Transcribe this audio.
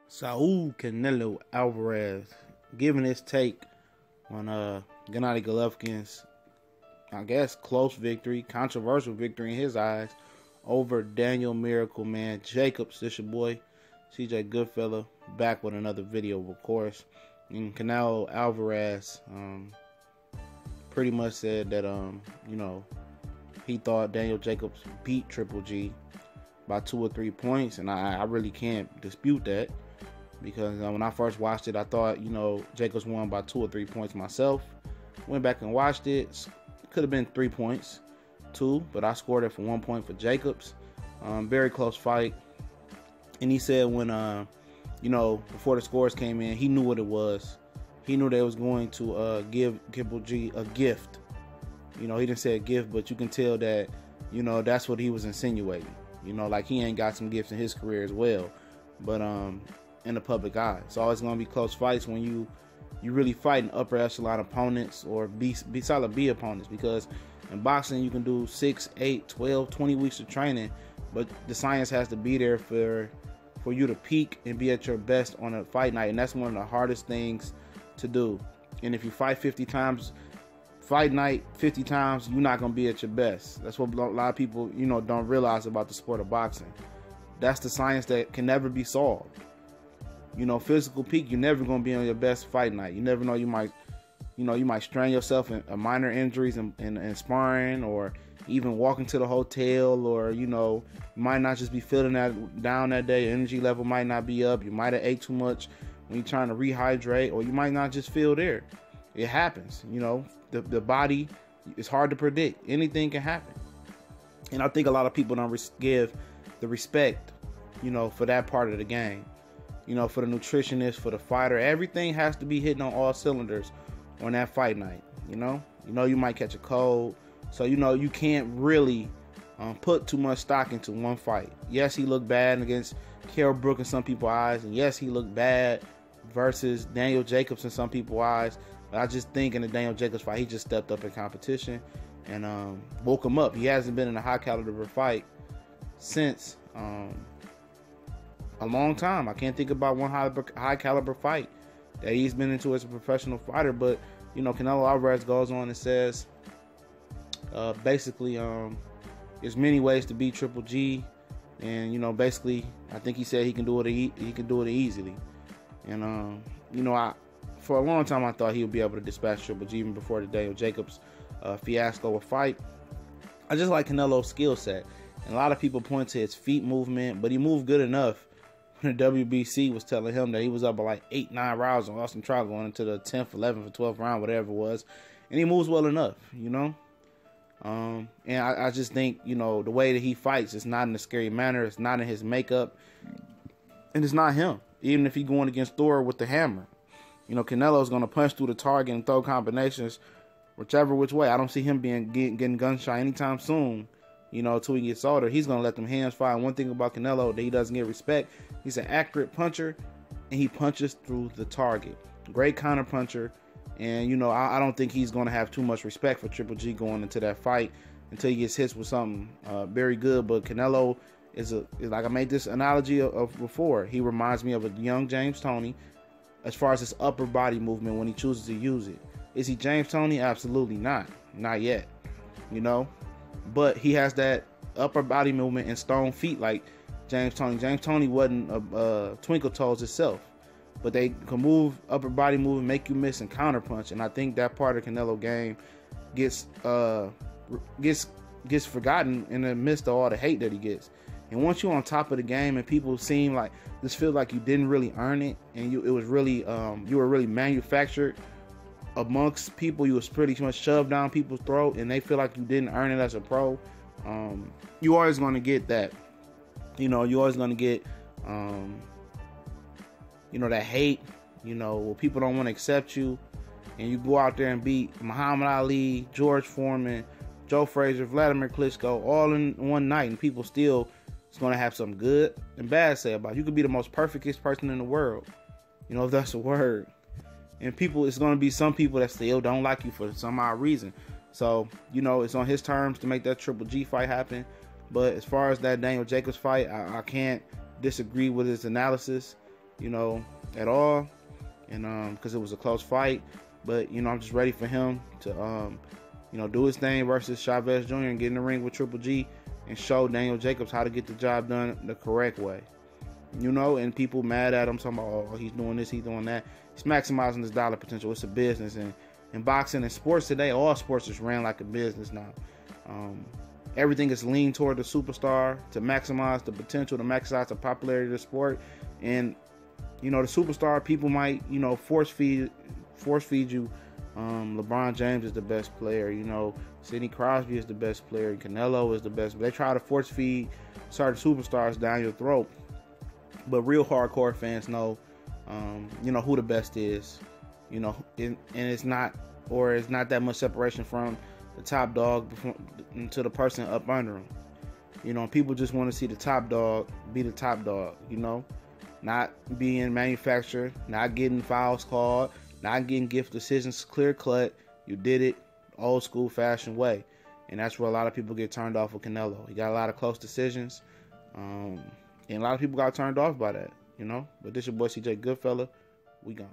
Saul Canelo Alvarez giving his take on Gennady Golovkin's, I guess, close victory, controversial victory in his eyes, over Daniel Miracle Man Jacobs. This your boy, CJ Goodfella, back with another video, of course. And Canelo Alvarez pretty much said that, he thought Daniel Jacobs beat Triple G by 2 or 3 points, and I really can't dispute that. Because when I first watched it, I thought, Jacobs won by 2 or 3 points myself. Went back and watched it. Could have been 3 points, 2, but I scored it for 1 point for Jacobs. Very close fight. And he said when, before the scores came in, he knew what it was. He knew they was going to give Triple G a gift. He didn't say a gift, but you can tell that, that's what he was insinuating. Like he ain't got some gifts in his career as well. But, in the public eye. It's always going to be close fights when you really fighting upper echelon opponents or B solid B opponents, because in boxing you can do 6, 8, 12, 20 weeks of training, but the science has to be there for you to peak and be at your best on a fight night, and that's one of the hardest things to do. And if you fight 50 times, fight night 50 times, you're not going to be at your best. That's what a lot of people don't realize about the sport of boxing. That's the science that can never be solved. Physical peak, you're never going to be on your best fight night. You never know, you might strain yourself in minor injuries and sparring, or even walking to the hotel, or, you might not just be feeling that down that day. Energy level might not be up. You might have ate too much when you're trying to rehydrate, or you might not just feel there. It happens, the body is hard to predict. Anything can happen. And I think a lot of people don't give the respect, for that part of the game. For the nutritionist, for the fighter, everything has to be hitting on all cylinders on that fight night. You might catch a cold, so you can't really put too much stock into one fight. Yes, he looked bad against Kell Brook in some people's eyes, and yes, he looked bad versus Daniel Jacobs in some people's eyes. But I just think in the Daniel Jacobs fight, he just stepped up in competition and woke him up. He hasn't been in a high caliber fight since a long time. I can't think about one high caliber fight that he's been into as a professional fighter. But Canelo Alvarez goes on and says basically there's many ways to beat Triple G, and basically I think he said he can do it easily. And for a long time I thought he would be able to dispatch Triple G even before the Daniel Jacobs fiasco fight. I just like Canelo's skill set, and a lot of people point to his feet movement, but he moved good enough. When the WBC was telling him that he was up by like 8, 9 rounds on Austin Trial going into the 10th, 11th, or 12th round, whatever it was, and he moves well enough, and I just think, the way that he fights, it's not in a scary manner, it's not in his makeup, and it's not him. Even if he's going against Thor with the hammer, Canelo's going to punch through the target and throw combinations whichever which way. I don't see him getting gun shy anytime soon. Until he gets older, he's going to let them hands fly. And one thing about Canelo that he doesn't get respect, he's an accurate puncher, and he punches through the target. Great counter puncher. And, I don't think he's going to have too much respect for Triple G going into that fight until he gets hit with something very good. But Canelo is like I made this analogy of before. He reminds me of a young James Toney as far as his upper body movement when he chooses to use it. Is he James Toney? Absolutely not. Not yet. But he has that upper body movement and stone feet like James Toney. James Toney wasn't a twinkle toes himself, but they can move, upper body move, and make you miss and counter punch. And I think that part of Canelo game gets forgotten in the midst of all the hate that he gets. And once you're on top of the game and people seem like this, feel like you didn't really earn it, and you were really manufactured amongst people, you was pretty much shoved down people's throat, and they feel like you didn't earn it as a pro. You always going to get that. You're always going to get, that hate. Where people don't want to accept you, and you go out there and beat Muhammad Ali, George Foreman, Joe Frazier, Vladimir Klitschko, all in one night, and people still is going to have some good and bad to say about you. You could be the most perfectest person in the world, if that's a word. And it's going to be some people that still don't like you for some odd reason. So, it's on his terms to make that Triple G fight happen. But as far as that Daniel Jacobs fight, I can't disagree with his analysis. you know, at all, and because it was a close fight. But you know, I'm just ready for him to you know, do his thing versus Chavez Jr. and get in the ring with Triple G and show Daniel Jacobs how to get the job done the correct way. You know, and people mad at him, talking about, oh, he's doing this, he's doing that. He's maximizing his dollar potential. It's a business, and in boxing and sports today, all sports is ran like a business now. Everything is leaned toward the superstar to maximize the potential, to maximize the popularity of the sport. And you know, the superstar, people might, you know, force feed you. LeBron James is the best player. You know, Sidney Crosby is the best player. Canelo is the best. They try to force feed certain superstars down your throat. But real hardcore fans know, you know, who the best is. You know, and it's not that much separation from the top dog to the person up under him. You know, people just want to see the top dog be the top dog. You know, not being manufactured, not getting fouls called, not getting gift decisions clear cut. You did it old school fashioned way, and that's where a lot of people get turned off with Canelo. He got a lot of close decisions, and a lot of people got turned off by that. You know, but this your boy CJ Goodfella. We gone.